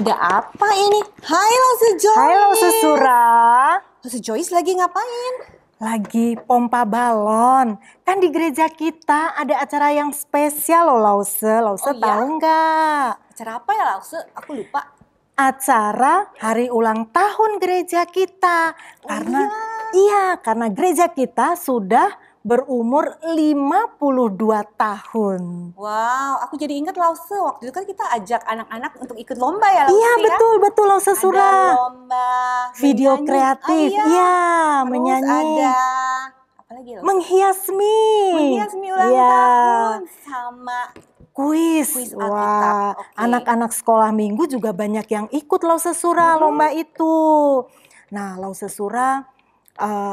Ada apa ini? Hai Lause Joyce. Hai Lause Sura. Lause Joyce lagi ngapain? Lagi pompa balon. Kan di gereja kita ada acara yang spesial loh Lause. Lause tahu nggak? Acara apa ya Lause? Aku lupa. Acara hari ulang tahun gereja kita. Karena gereja kita sudah berumur 52 tahun. Wow, aku jadi ingat Lause, waktu itu kan kita ajak anak-anak untuk ikut lomba ya Lause. Iya betul Lause Sura. Ada lomba video menyanyi. kreatif, Terus menyanyi. ada apa lagi Lause? Menghias mie ulang tahun sama kuis. Alkitab. Wah, anak-anak sekolah minggu juga banyak yang ikut Lause Sura lomba itu. Nah, Lause Sura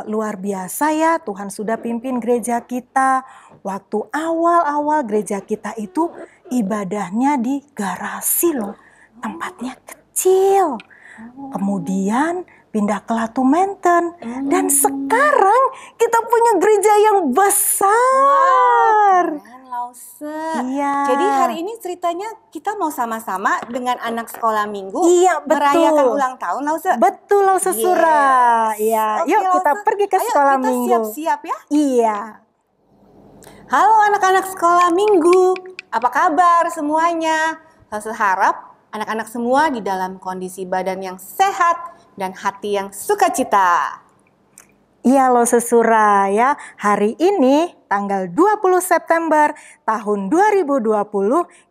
luar biasa ya, Tuhan sudah pimpin gereja kita. Waktu awal-awal gereja kita itu ibadahnya di garasi loh, tempatnya kecil. Kemudian pindah ke Latu Menten. Dan sekarang kita punya gereja yang besar. Keren Lause. Iya. Jadi hari ini ceritanya kita mau sama-sama dengan anak sekolah minggu Betul. merayakan ulang tahun Lause. Betul Lause Sura. Iya. Oke, Yuk kita Lause. pergi ke sekolah kita minggu. Siap-siap ya. Iya. Halo anak-anak sekolah minggu. Apa kabar semuanya? Lause harap anak-anak semua di dalam kondisi badan yang sehat dan hati yang sukacita. Iya Lause Sura ya, hari ini tanggal 20 September tahun 2020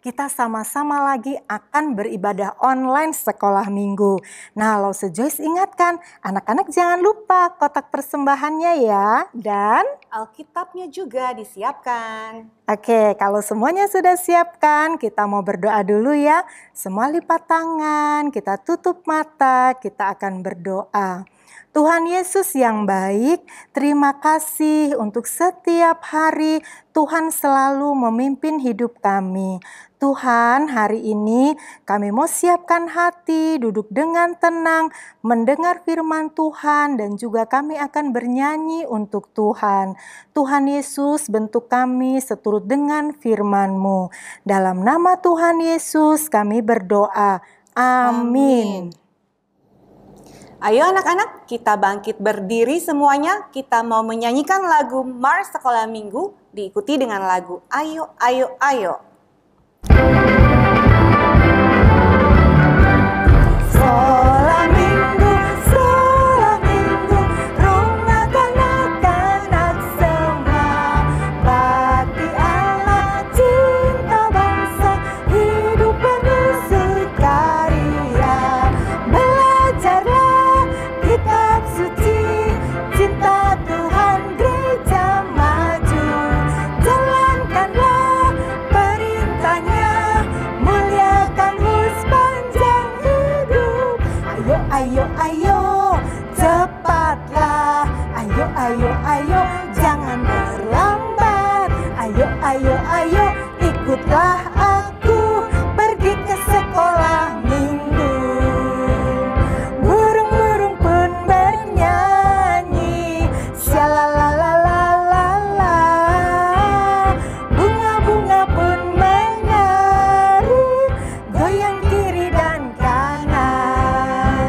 kita sama-sama lagi akan beribadah online sekolah minggu. Nah Lause Joyce ingatkan, anak-anak jangan lupa kotak persembahannya ya, dan Alkitabnya juga disiapkan. Oke, kalau semuanya sudah siapkan, kita mau berdoa dulu ya. Semua lipat tangan, kita tutup mata, kita akan berdoa. Tuhan Yesus yang baik, terima kasih untuk setiap hari Tuhan selalu memimpin hidup kami. Tuhan, hari ini kami mau siapkan hati, duduk dengan tenang, mendengar firman Tuhan, dan juga kami akan bernyanyi untuk Tuhan. Tuhan Yesus, bentuk kami seturut dengan firman-Mu. Dalam nama Tuhan Yesus kami berdoa. Amin. Ayo anak-anak, kita bangkit berdiri semuanya. Kita mau menyanyikan lagu Mars Sekolah Minggu, diikuti dengan lagu Ayo, Ayo, Ayo. Sekolah minggu, rumah kanak-kanak semua. Bakti Allah, cinta bangsa, hidup penuh sukaria. Belajarlah kitab suci, cinta Tuhan gereja maju. Jalankanlah perintahnya, muliakanmu sepanjang hidup. Ayo, ayo, ayo, cepatlah. Ayo, ayo, ayo, jangan terlambat. Ayo, ayo, ayo, ikutlah aku pergi ke sekolah minggu. Burung-burung pun bernyanyi, shalalalalala. Bunga-bunga pun menari, goyang kiri dan kanan.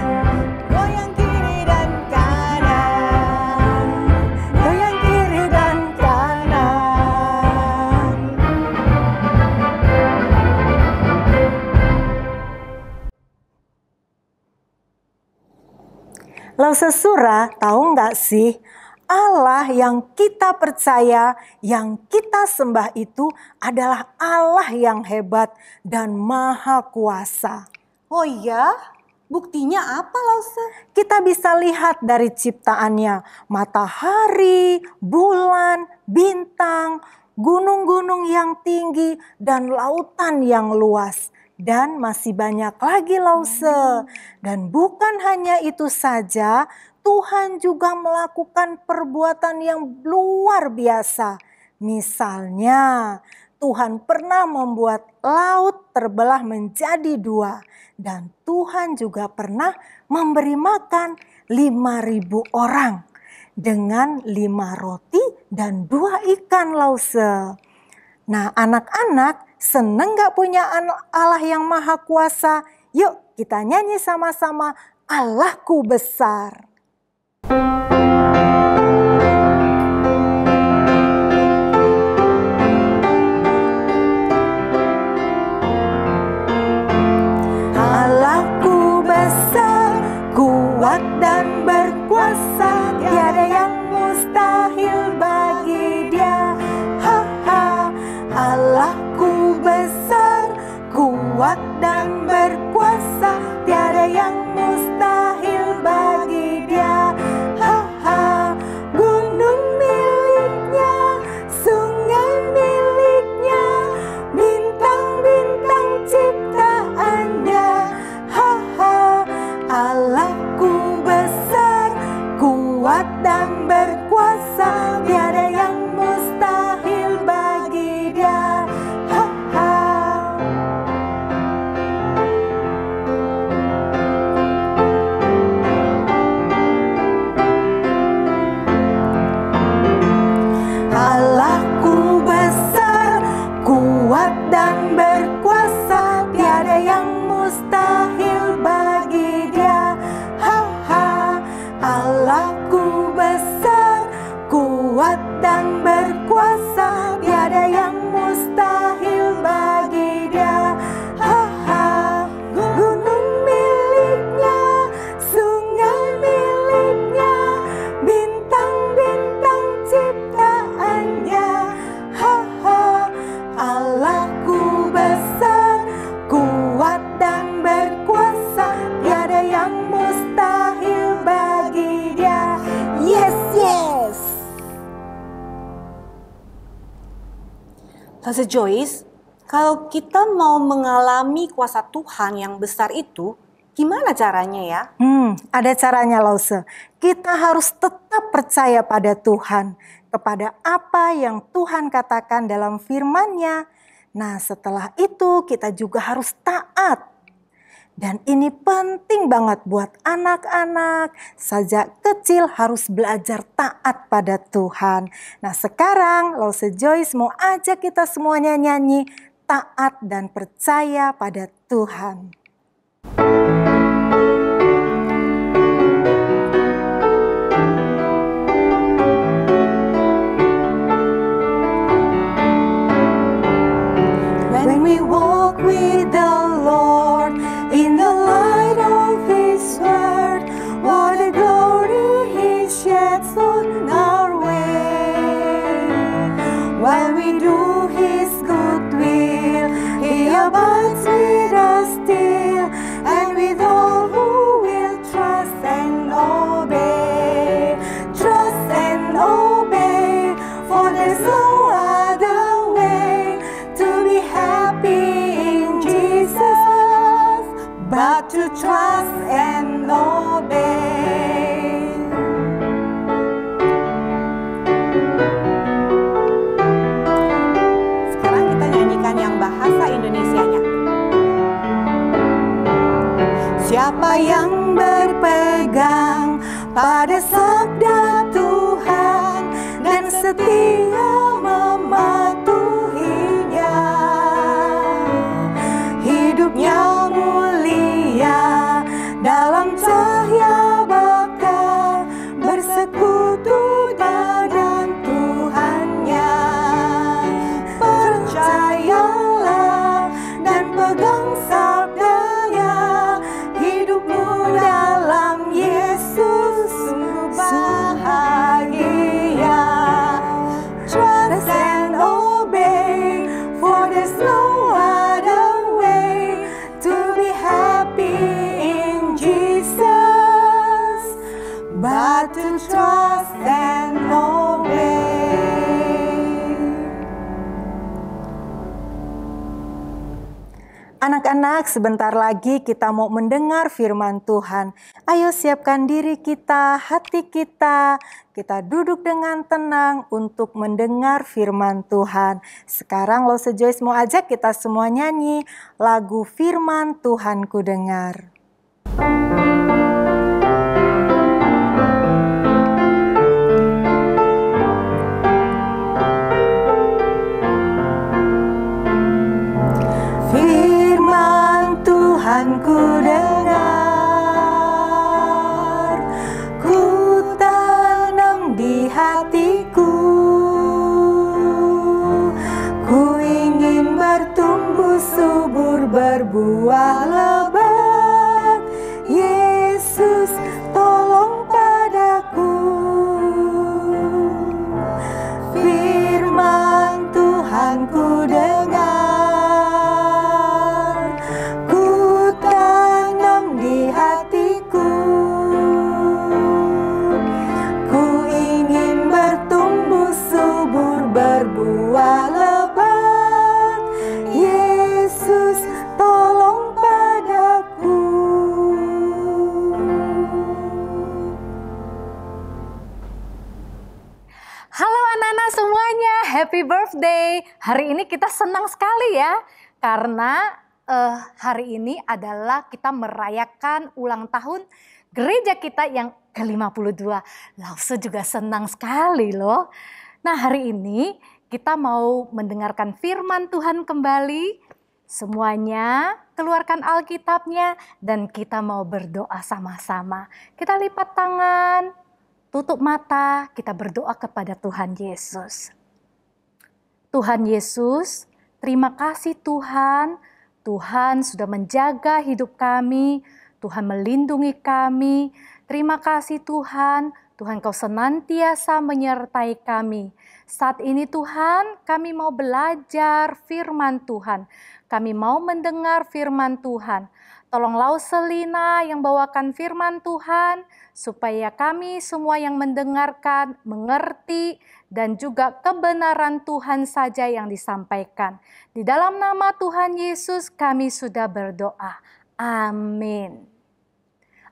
Goyang kiri dan kanan. Goyang kiri dan kanan. Lause Sura, tahu nggak sih? Allah yang kita percaya, yang kita sembah itu adalah Allah yang hebat dan maha kuasa. Oh iya? Buktinya apa Lause? Kita bisa lihat dari ciptaannya, matahari, bulan, bintang, gunung-gunung yang tinggi, dan lautan yang luas. Dan masih banyak lagi Lause. Dan bukan hanya itu saja, Tuhan juga melakukan perbuatan yang luar biasa. Misalnya, Tuhan pernah membuat laut terbelah menjadi dua. Dan Tuhan juga pernah memberi makan 5.000 orang dengan 5 roti dan 2 ikan Lause. Nah, anak-anak seneng gak punya Allah yang maha kuasa? Yuk kita nyanyi sama-sama, Allahku besar. Allahku besar, kuat dan berkuasa, tiada yang mustahil bagi Dia. Ha ha. Allahku besar, kuat dan berkuasa, tiada yang mustahil bagi Dia. Ha ha. Gunung miliknya, sungai miliknya, bintang-bintang ciptaannya. Ha ha. Allahku besar, kuat dan berkuasa, tiada yang mustahil bagi Dia. Ha ha. Allahku besar, kuat dan berkuasa, tiada yang mustahil bagi Dia. Ha ha. Allahku besar, kuat dan berkuasa, tiada yang mustahil bagi Dia. Ha ha. Gunung miliknya, sungai miliknya, bintang-bintang ciptaannya. Ha ha. Allahku besar, kuat dan berkuasa, tiada yang mustahil bagi Dia. Yes, yes. Tante Joyce, kalau kita mau mengalami kuasa Tuhan yang besar itu, gimana caranya ya? Ada caranya, Lause. Kita harus tetap percaya pada Tuhan, kepada apa yang Tuhan katakan dalam firman-Nya. Nah, setelah itu kita juga harus taat. Dan ini penting banget buat anak-anak. Sejak kecil harus belajar taat pada Tuhan. Nah, sekarang Lause Joyce mau ajak kita semuanya nyanyi taat dan percaya pada Tuhan. When we walk with the Lord in the light of His word, what a glory He sheds on our way. While we do His good will, He abides with us still, and with all who will trust and obey. Trust and obey, for there's no other way to be happy in Jesus, but to trust and obey. Sekarang kita nyanyikan yang bahasa Indonesianya. Siapa yang berpegang pada sabda Tuhan dan setia mematuhinya, hidupnya mulia dalam cahaya bakal bersekutu dengan Tuhannya. Percayalah dan pegang sabdanya, hidupmu dalam Yesus sungguh bahagia. Trust and obey, for there's no other way to be happy in Jesus, but to trust and obey. Anak-anak, sebentar lagi kita mau mendengar firman Tuhan. Ayo siapkan diri kita, hati kita. Kita duduk dengan tenang untuk mendengar firman Tuhan. Sekarang Lause Joyce mau ajak kita semua nyanyi lagu Firman Tuhan Ku Dengar. Firman Tuhan ku dengar. berbuah lebat. Yesus, tolong padaku. Firman Tuhan ku dengar, ku tanam di hatiku. Ku ingin bertumbuh subur, berbuah lebat. Yesus, tolong padaku. Halo anak-anak semuanya, happy birthday. Hari ini kita senang sekali ya, karena hari ini adalah kita merayakan ulang tahun gereja kita yang ke-52. Lause juga senang sekali loh. Nah, hari ini kita mau mendengarkan firman Tuhan kembali. Semuanya keluarkan Alkitabnya dan kita mau berdoa sama-sama. Kita lipat tangan, tutup mata, kita berdoa kepada Tuhan Yesus. Tuhan Yesus, terima kasih Tuhan. Tuhan sudah menjaga hidup kami, Tuhan melindungi kami. Terima kasih Tuhan, Tuhan Kau senantiasa menyertai kami. Saat ini Tuhan, kami mau belajar firman Tuhan. Kami mau mendengar firman Tuhan. Tolonglah Selina yang bawakan firman Tuhan, supaya kami semua yang mendengarkan, mengerti, dan juga kebenaran Tuhan saja yang disampaikan. Di dalam nama Tuhan Yesus kami sudah berdoa. Amin.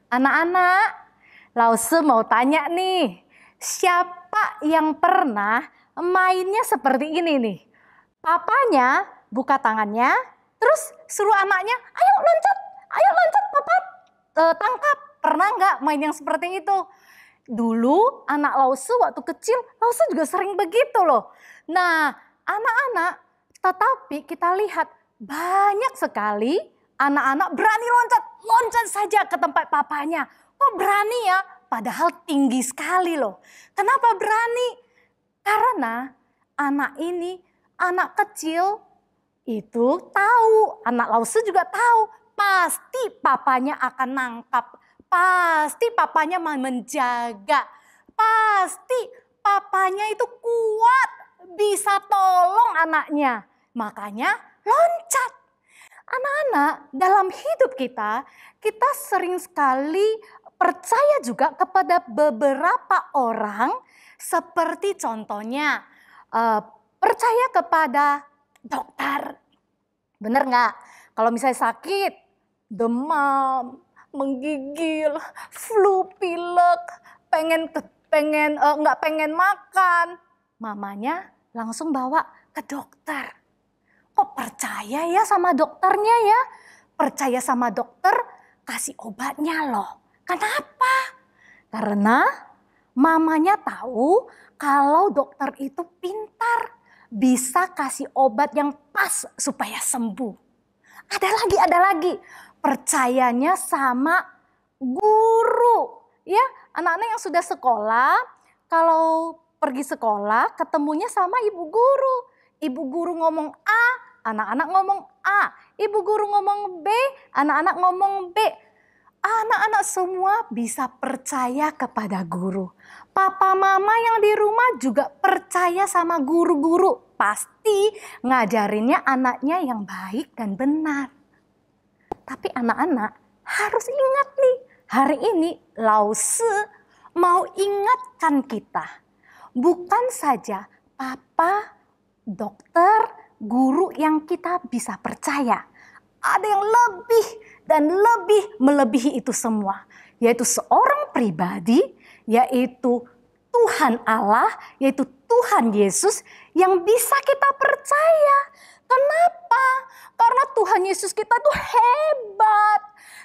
Anak-anak, Lause mau tanya nih, siapa yang pernah mainnya seperti ini nih? Papanya buka tangannya, terus suruh anaknya, ayo loncat papa tangkap. Pernah nggak main yang seperti itu? Dulu anak Lause waktu kecil, Lause juga sering begitu loh. Nah anak-anak, tetapi kita lihat banyak sekali anak-anak berani loncat saja ke tempat papanya. Kok berani ya? Padahal tinggi sekali loh. Kenapa berani? Karena anak ini, anak kecil itu tahu, anak Lause juga tahu, pasti papanya akan nangkap. Pasti papanya menjaga. Pasti papanya itu kuat, bisa tolong anaknya. Makanya loncat. Anak-anak, dalam hidup kita sering sekali percaya juga kepada beberapa orang, seperti contohnya percaya kepada dokter. Bener nggak? Kalau misalnya sakit, demam, menggigil, flu, pilek, nggak pengen makan, mamanya langsung bawa ke dokter. Kok percaya ya sama dokternya ya? Percaya sama dokter, kasih obatnya loh. Kenapa? Karena mamanya tahu kalau dokter itu pintar, bisa kasih obat yang pas supaya sembuh. Ada lagi. Percayanya sama guru. Ya, anak-anak yang sudah sekolah, kalau pergi sekolah ketemunya sama ibu guru. Ibu guru ngomong A, anak-anak ngomong A. Ibu guru ngomong B, anak-anak ngomong B. Anak-anak semua bisa percaya kepada guru. Papa mama yang di rumah juga percaya sama guru-guru. Pasti ngajarinnya anaknya yang baik dan benar. Tapi anak-anak harus ingat nih, hari ini Lause mau ingatkan kita. Bukan saja papa, dokter, guru yang kita bisa percaya. Ada yang lebih dan lebih melebihi itu semua. Yaitu seorang pribadi, yaitu Tuhan Allah, yaitu Tuhan Yesus yang bisa kita percaya. Kenapa? Karena Tuhan Yesus kita tuh hebat.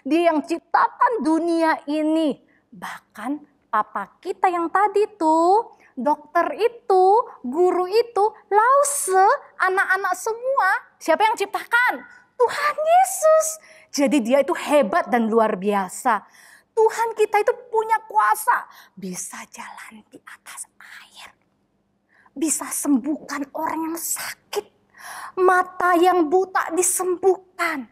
Dia yang ciptakan dunia ini. Bahkan papa kita yang tadi tuh, dokter itu, guru itu, Lause, anak-anak semua. Siapa yang ciptakan? Tuhan Yesus. Jadi dia itu hebat dan luar biasa. Tuhan kita itu punya kuasa. Bisa jalan di atas air. Bisa sembuhkan orang yang sakit. Mata yang buta disembuhkan.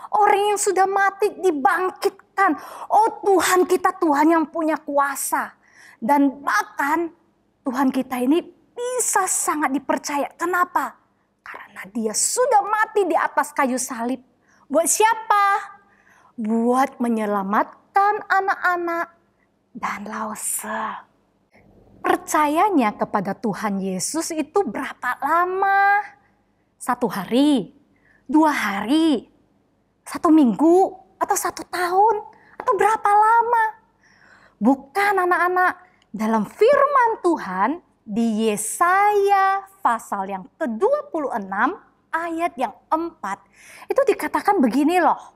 Orang yang sudah mati dibangkitkan. Oh Tuhan kita Tuhan yang punya kuasa. Dan bahkan Tuhan kita ini bisa sangat dipercaya. Kenapa? Karena dia sudah mati di atas kayu salib. Buat siapa? Buat menyelamatkan anak-anak dan Lause. Percayanya kepada Tuhan Yesus itu berapa lama? 1 hari, 2 hari, 1 minggu, atau 1 tahun, atau berapa lama? Bukan anak-anak. Dalam firman Tuhan di Yesaya pasal yang ke-26 ayat yang 4 itu dikatakan begini loh.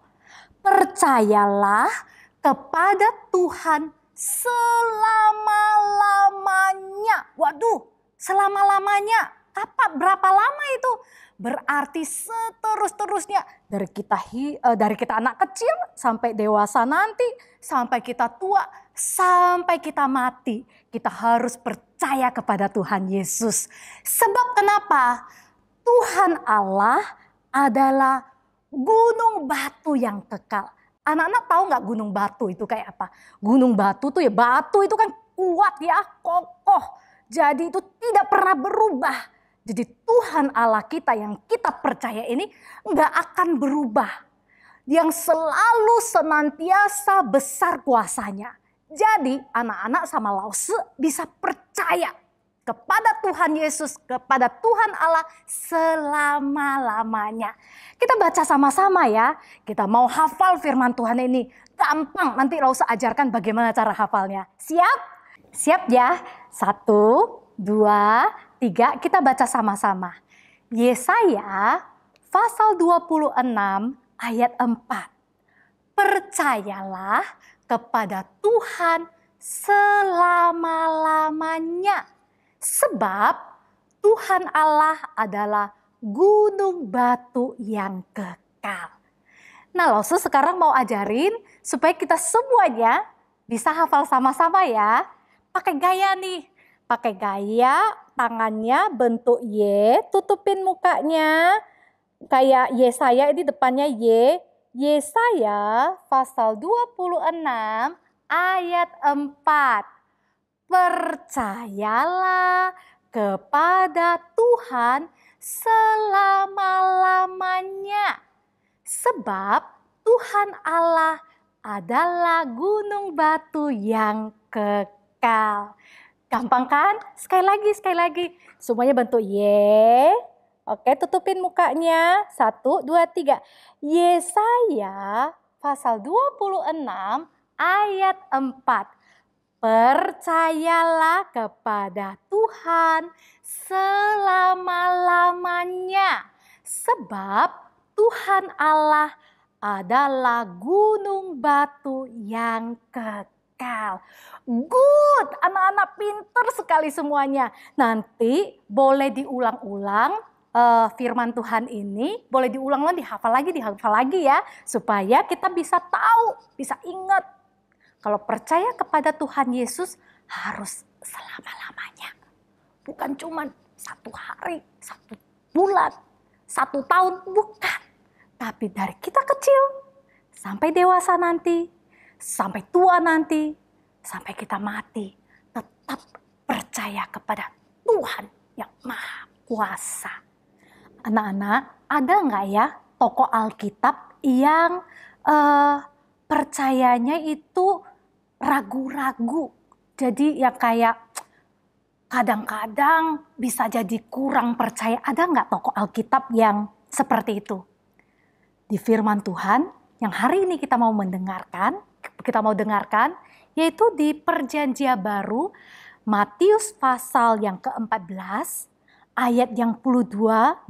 Percayalah kepada Tuhan selama-lamanya. Waduh, selama-lamanya. Berapa lama itu? Berarti seterus-terusnya. Dari kita anak kecil sampai dewasa nanti, sampai kita tua, sampai kita mati. Kita harus percaya kepada Tuhan Yesus. Sebab kenapa? Tuhan Allah adalah gunung batu yang kekal. Anak-anak tahu nggak gunung batu itu kayak apa? Gunung batu tuh ya, batu itu kan kuat ya, kokoh. Jadi itu tidak pernah berubah. Jadi Tuhan Allah kita yang kita percaya ini nggak akan berubah. Yang selalu senantiasa besar kuasanya. Jadi anak-anak sama Lause bisa percaya kepada Tuhan Yesus, kepada Tuhan Allah selama-lamanya. Kita baca sama-sama ya. Kita mau hafal firman Tuhan ini. Gampang, nanti Lause ajarkan bagaimana cara hafalnya. Siap? Siap ya? 1, 2, 3, kita baca sama-sama. Yesaya pasal 26 ayat 4. Percayalah kepada Tuhan selama-lamanya. Sebab Tuhan Allah adalah gunung batu yang kekal. Nah, Lause sekarang mau ajarin supaya kita semuanya bisa hafal sama-sama ya. Pakai gaya nih. Pakai gaya, tangannya bentuk Y, tutupin mukanya. Kayak Yesaya ini depannya Y. Yesaya pasal 26 ayat 4. Percayalah kepada Tuhan selama-lamanya. Sebab Tuhan Allah adalah gunung batu yang kekal. Gampang kan? Sekali lagi. Semuanya bentuk Y. Oke, tutupin mukanya. 1, 2, 3. Yesaya pasal 26 ayat 4. Percayalah kepada Tuhan selama-lamanya. Sebab Tuhan Allah adalah gunung batu yang kekal. Good, anak-anak pinter sekali semuanya. Nanti boleh diulang-ulang firman Tuhan ini. Boleh diulang-ulang, dihafal lagi ya. Supaya kita bisa tahu, bisa ingat. Kalau percaya kepada Tuhan Yesus harus selama-lamanya. Bukan cuma 1 hari, 1 bulan, 1 tahun, bukan. Tapi dari kita kecil sampai dewasa nanti, sampai tua nanti, sampai kita mati. Tetap percaya kepada Tuhan yang Maha Kuasa. Anak-anak, ada nggak ya tokoh Alkitab yang percayanya itu ragu-ragu. Jadi ya kayak kadang-kadang bisa jadi kurang percaya. Ada nggak tokoh Alkitab yang seperti itu? Di firman Tuhan yang hari ini kita mau dengarkan, yaitu di Perjanjian Baru, Matius pasal yang ke-14, ayat yang 22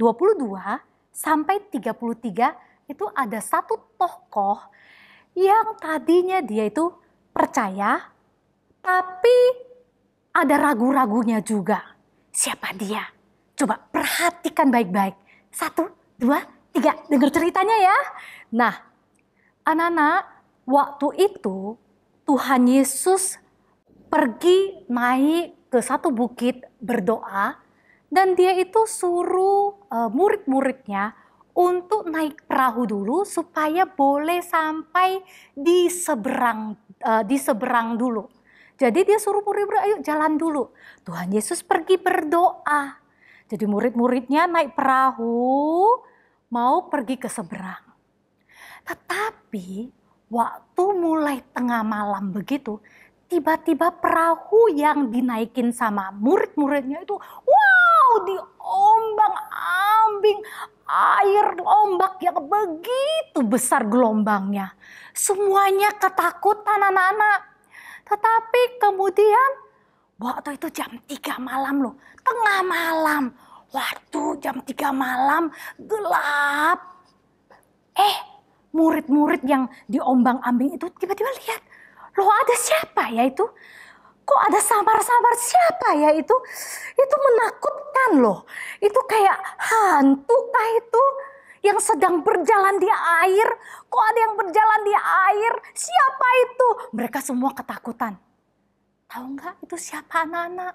sampai 33, itu ada satu tokoh yang tadinya dia itu percaya, tapi ada ragu-ragunya juga. Siapa dia? Coba perhatikan baik-baik. 1, 2, 3. Dengar ceritanya ya. Nah, anak-anak, waktu itu Tuhan Yesus pergi naik ke satu bukit berdoa. Dan dia itu suruh murid-muridnya untuk naik perahu dulu supaya boleh sampai di seberang dulu. Jadi dia suruh murid-murid, ayo jalan dulu. Tuhan Yesus pergi berdoa. Jadi murid-muridnya naik perahu mau pergi ke seberang. Tetapi waktu mulai tengah malam begitu, tiba-tiba perahu yang dinaikin sama murid-muridnya itu, wow, diombang-ambing air ombak yang begitu besar gelombangnya. Semuanya ketakutan anak-anak. Tetapi kemudian waktu itu jam 3 malam loh, tengah malam. Waktu jam 3 malam gelap. Murid-murid yang diombang-ambing itu tiba-tiba lihat, loh ada siapa ya itu? Kok ada samar-samar, siapa ya itu? Itu menakutkan loh. Itu kayak hantu kah itu? Yang sedang berjalan di air. Kok ada yang berjalan di air? Siapa itu? Mereka semua ketakutan. Tahu nggak itu siapa anak-anak?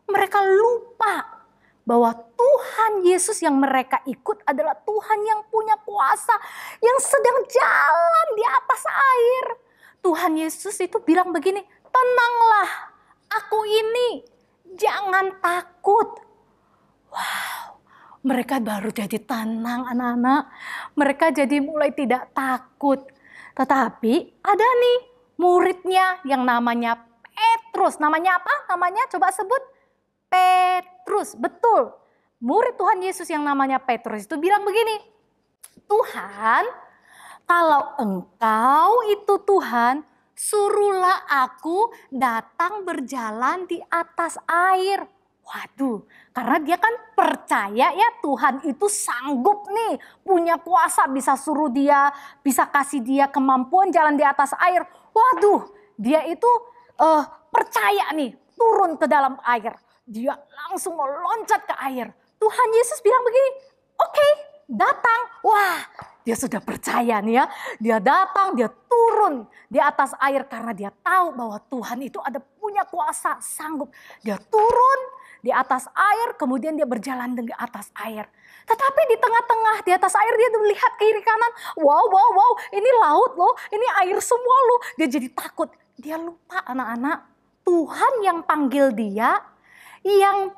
Mereka lupa bahwa Tuhan Yesus yang mereka ikut adalah Tuhan yang punya kuasa, yang sedang jalan di atas air. Tuhan Yesus itu bilang begini, tenanglah, aku ini, jangan takut. Wow, mereka baru jadi tenang anak-anak. Mereka jadi mulai tidak takut. Tetapi ada nih muridnya yang namanya Petrus. Namanya apa? Namanya coba sebut. Petrus, betul. Murid Tuhan Yesus yang namanya Petrus itu bilang begini, Tuhan, kalau Engkau itu Tuhan, suruhlah aku datang berjalan di atas air. Waduh, karena dia kan percaya ya Tuhan itu sanggup nih, punya kuasa, bisa suruh dia, bisa kasih dia kemampuan jalan di atas air. Waduh, dia itu percaya nih, turun ke dalam air. Dia langsung meloncat ke air. Tuhan Yesus bilang begini, oke, datang. Wah, dia sudah percaya nih ya. Dia datang, dia turun di atas air karena dia tahu bahwa Tuhan itu ada punya kuasa, sanggup. Dia turun di atas air, kemudian dia berjalan di atas air. Tetapi di tengah-tengah di atas air dia melihat kiri kanan. Wow, ini laut loh, ini air semua loh. Dia jadi takut. Dia lupa anak-anak, Tuhan yang panggil dia, yang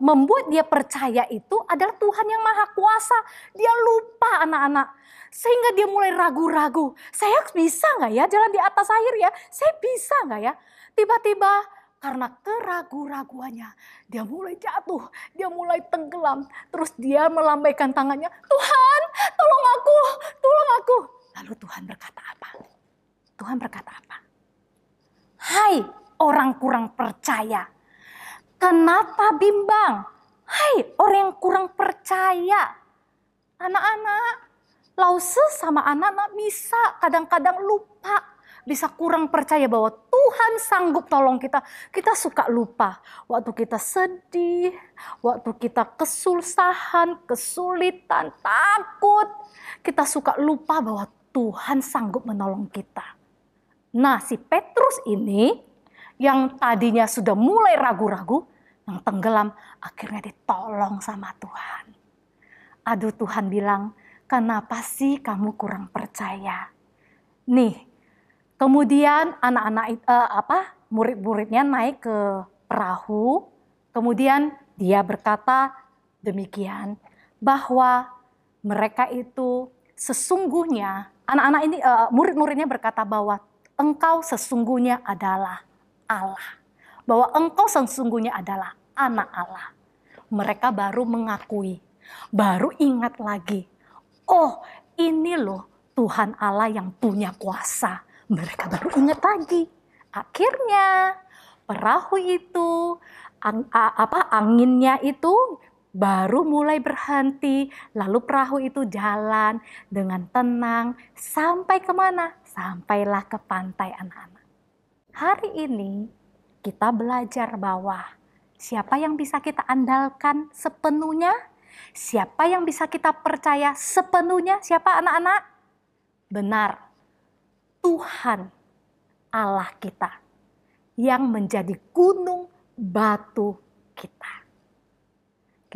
membuat dia percaya itu adalah Tuhan yang Maha Kuasa. Dia lupa anak-anak. Sehingga dia mulai ragu-ragu. Saya bisa nggak ya jalan di atas air ya? Saya bisa nggak ya? Tiba-tiba karena keraguan-raguannya dia mulai jatuh. Dia mulai tenggelam. Terus dia melambaikan tangannya. Tuhan, tolong aku, tolong aku. Lalu Tuhan berkata apa? Tuhan berkata apa? Hai orang kurang percaya. Kenapa bimbang? Hai orang yang kurang percaya. Anak-anak, Lause sama anak-anak bisa kadang-kadang lupa. Bisa kurang percaya bahwa Tuhan sanggup tolong kita. Kita suka lupa. Waktu kita sedih, waktu kita kesusahan, kesulitan, takut. Kita suka lupa bahwa Tuhan sanggup menolong kita. Nah si Petrus ini yang tadinya sudah mulai ragu-ragu, yang tenggelam, akhirnya ditolong sama Tuhan. Aduh Tuhan bilang, kenapa sih kamu kurang percaya? Nih, kemudian murid-muridnya naik ke perahu, kemudian dia berkata demikian, bahwa mereka itu sesungguhnya, murid-muridnya berkata bahwa engkau sesungguhnya adalah Allah. Bahwa engkau sesungguhnya adalah anak Allah. Mereka baru mengakui, baru ingat lagi. Oh ini loh Tuhan Allah yang punya kuasa. Mereka baru ingat lagi. Akhirnya perahu itu, anginnya itu baru mulai berhenti. Lalu perahu itu jalan dengan tenang. Sampai kemana? Sampailah ke pantai anak-anak. Hari ini kita belajar bahwa siapa yang bisa kita andalkan sepenuhnya, siapa yang bisa kita percaya sepenuhnya, siapa anak-anak? Benar, Tuhan Allah kita yang menjadi gunung batu kita.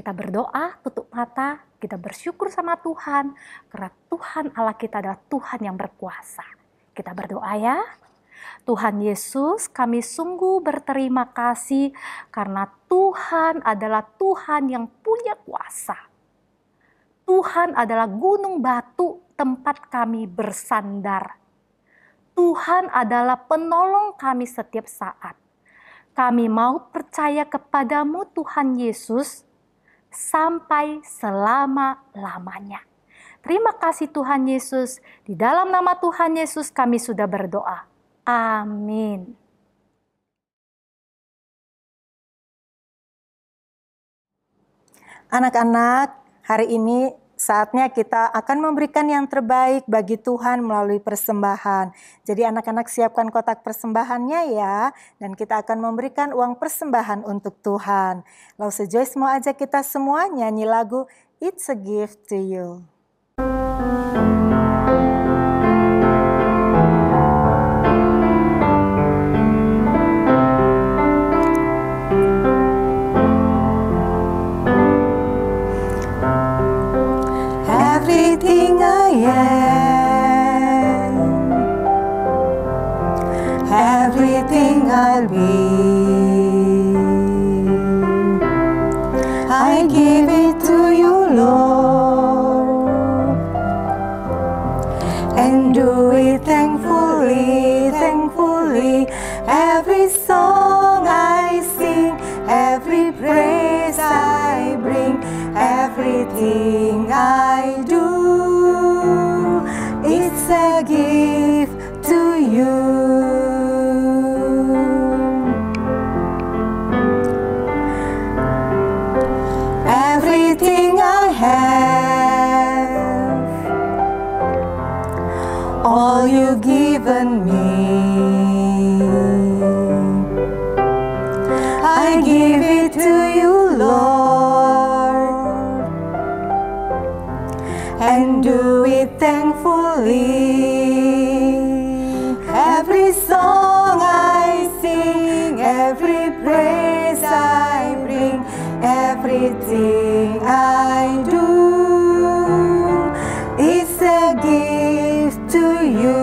Kita berdoa, tutup mata, kita bersyukur sama Tuhan, karena Tuhan Allah kita adalah Tuhan yang berkuasa. Kita berdoa ya. Tuhan Yesus, kami sungguh berterima kasih karena Tuhan adalah Tuhan yang punya kuasa. Tuhan adalah gunung batu tempat kami bersandar. Tuhan adalah penolong kami setiap saat. Kami mau percaya kepadamu Tuhan Yesus sampai selama-lamanya. Terima kasih Tuhan Yesus. Di dalam nama Tuhan Yesus kami sudah berdoa. Amin. Anak-anak, hari ini saatnya kita akan memberikan yang terbaik bagi Tuhan melalui persembahan. Jadi anak-anak siapkan kotak persembahannya ya. Dan kita akan memberikan uang persembahan untuk Tuhan. Lalu Joyce mau ajak kita semua nyanyi lagu It's a Gift to You. Everything I am, everything I'll be, I give it to you, Lord, and do it thankfully, thankfully. Every song I sing, every praise I bring, everything I do, it's a gift to you. Everything I have, all you've given me, I give it to you, Lord, and do it thankfully. Every song I sing, every praise I bring, everything I do, it's a gift to you.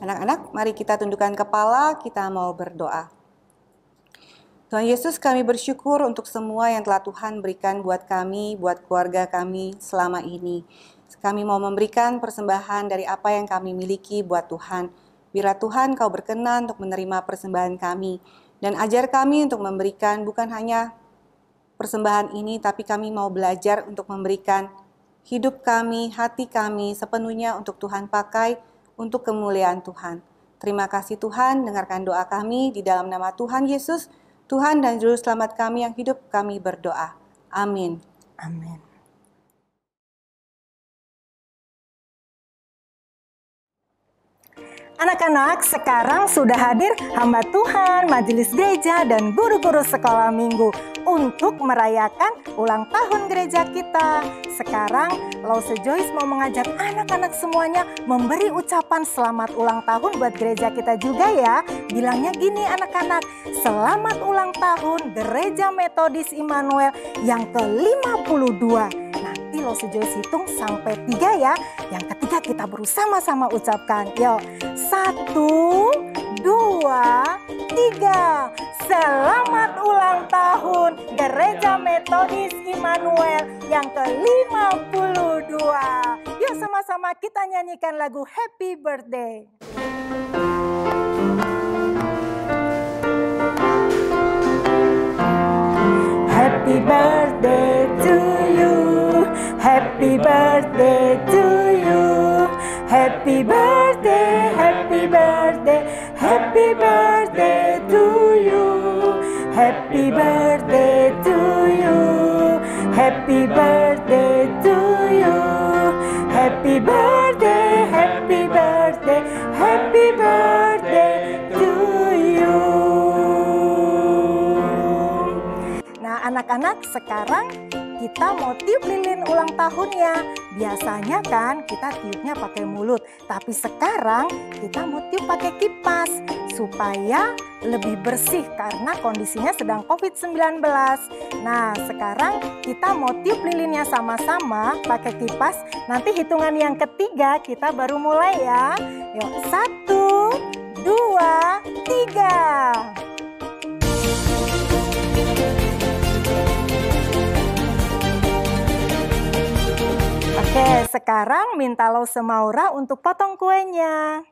Anak-anak, mari kita tundukkan kepala, kita mau berdoa. Tuhan Yesus, kami bersyukur untuk semua yang telah Tuhan berikan buat kami, buat keluarga kami selama ini. Kami mau memberikan persembahan dari apa yang kami miliki buat Tuhan. Biarlah Tuhan Kau berkenan untuk menerima persembahan kami. Dan ajar kami untuk memberikan bukan hanya persembahan ini, tapi kami mau belajar untuk memberikan hidup kami, hati kami sepenuhnya untuk Tuhan pakai untuk kemuliaan Tuhan. Terima kasih Tuhan, dengarkan doa kami di dalam nama Tuhan Yesus, Tuhan dan Juru Selamat kami yang hidup, kami berdoa. Amin. Amin. Anak-anak, sekarang sudah hadir hamba Tuhan, majelis gereja, dan guru-guru sekolah minggu untuk merayakan ulang tahun gereja kita. Sekarang, Lause Joyce mau mengajak anak-anak semuanya memberi ucapan selamat ulang tahun buat gereja kita juga ya. Bilangnya gini anak-anak, selamat ulang tahun Gereja Metodis Immanuel yang ke-52. Nanti Lause Joyce hitung sampai 3 ya. Yang ketiga kita bersama-sama ucapkan. Yuk, 1, 2, 3. Selamat ulang tahun Gereja Metodis Immanuel yang ke-52. Yuk sama-sama kita nyanyikan lagu Happy Birthday. Happy birthday to you. Happy birthday to you. Happy birthday, happy birthday, happy birthday to you. Happy birthday to you. Happy birthday to you. Happy birthday, happy birthday, happy birthday to you. Nah, anak-anak, sekarang kita mau tiup lilin ulang tahunnya. Biasanya kan kita tiupnya pakai mulut, tapi sekarang kita mau tiup pakai kipas supaya lebih bersih karena kondisinya sedang COVID-19. Nah, sekarang kita mau tiup lilinnya sama-sama pakai kipas. Nanti hitungan yang ketiga kita baru mulai ya. Yuk, 1, 2, 3. Oke, sekarang minta Lo Semaura untuk potong kuenya.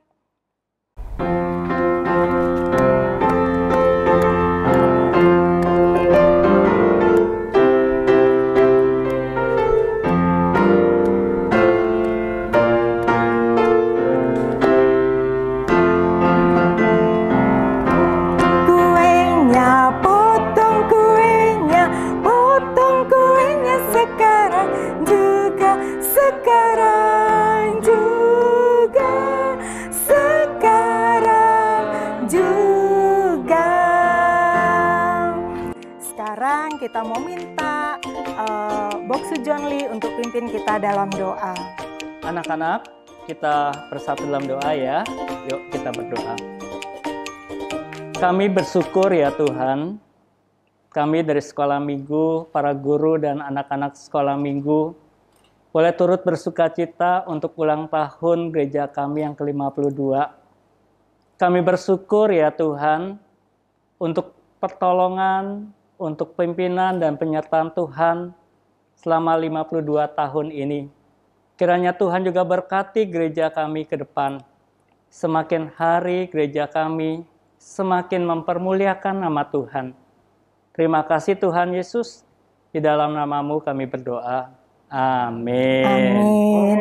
Sekarang kita mau minta Boksu John Lee untuk pimpin kita dalam doa. Anak-anak, kita bersatu dalam doa ya. Yuk kita berdoa. Kami bersyukur ya Tuhan, kami dari sekolah minggu, para guru dan anak-anak sekolah minggu, boleh turut bersukacita untuk ulang tahun gereja kami yang ke-52. Kami bersyukur ya Tuhan, untuk pertolongan, untuk pimpinan dan penyertaan Tuhan selama 52 tahun ini. Kiranya Tuhan juga berkati gereja kami ke depan. Semakin hari gereja kami semakin mempermuliakan nama Tuhan. Terima kasih Tuhan Yesus, di dalam nama-Mu kami berdoa. Amin. Amin.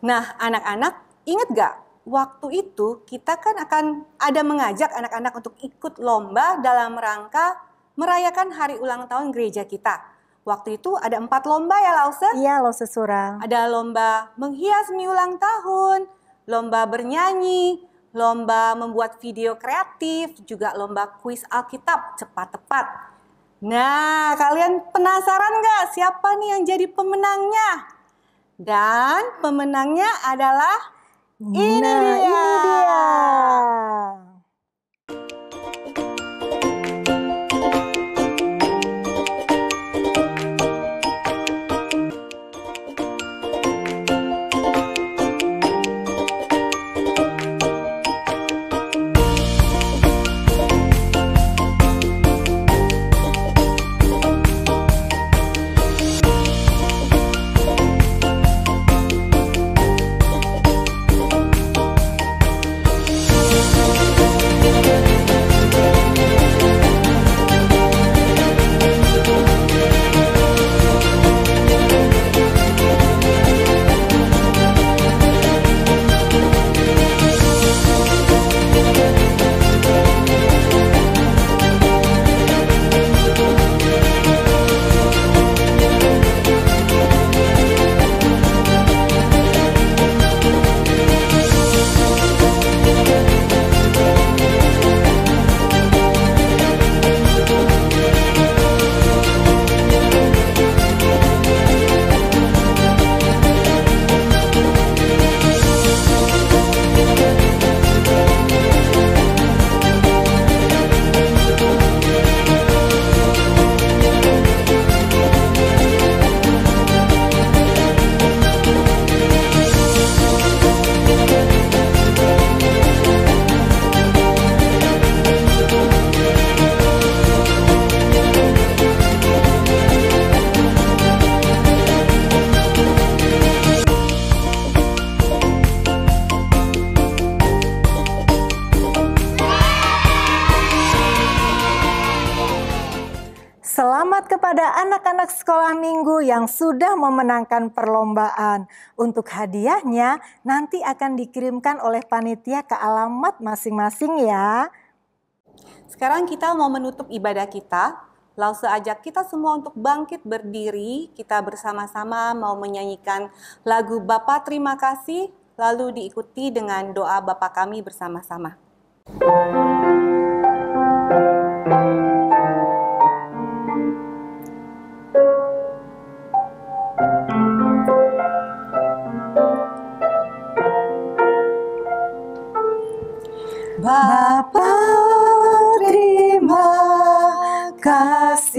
Nah, anak-anak, ingat gak? Waktu itu kita kan akan ada mengajak anak-anak untuk ikut lomba dalam rangka merayakan hari ulang tahun gereja kita. Waktu itu ada 4 lomba ya Lause? Iya, Lause Surang. Ada lomba menghias mie ulang tahun, lomba bernyanyi, lomba membuat video kreatif, juga lomba kuis Alkitab cepat tepat. Nah, kalian penasaran gak siapa nih yang jadi pemenangnya? Dan pemenangnya adalah ini dia. anak sekolah minggu yang sudah memenangkan perlombaan. Untuk hadiahnya nanti akan dikirimkan oleh panitia ke alamat masing-masing ya. Sekarang kita mau menutup ibadah kita. Lause ajak kita semua untuk bangkit berdiri. Kita bersama-sama mau menyanyikan lagu Bapa Terima Kasih, lalu diikuti dengan doa Bapa Kami bersama-sama. Bapa terima kasih,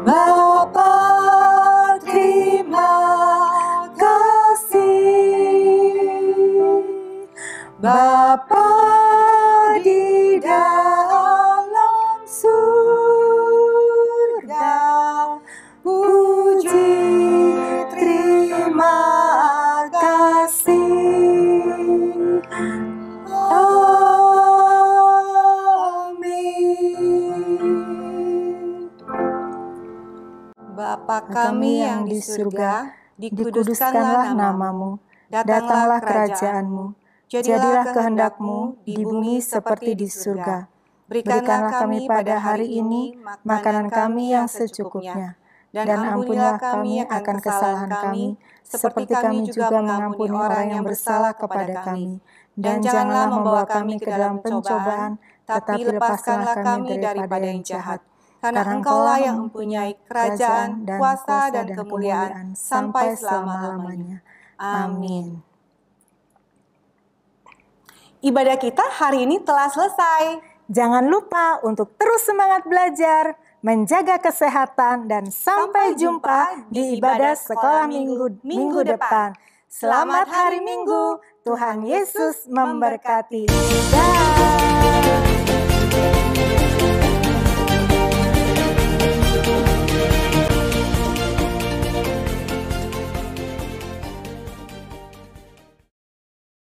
Bapa terima kasih, Bapa di dalam surga, puji terima kasih. Bapa kami yang di surga, dikuduskanlah namamu, datanglah kerajaanmu, jadilah kehendak-mu di bumi seperti di surga. Berikanlah kami pada hari ini makanan kami yang secukupnya, dan ampunilah kami akan kesalahan kami, seperti kami juga mengampuni orang yang bersalah kepada kami. Dan janganlah membawa kami ke dalam pencobaan, tetapi lepaskanlah kami daripada yang jahat. Karena Engkaulah yang mempunyai kerajaan, kuasa, dan kemuliaan sampai selama-lamanya. Amin. Ibadah kita hari ini telah selesai. Jangan lupa untuk terus semangat belajar, menjaga kesehatan, dan sampai jumpa di ibadah sekolah minggu depan. Selamat hari Minggu, Tuhan Yesus memberkati. Dah.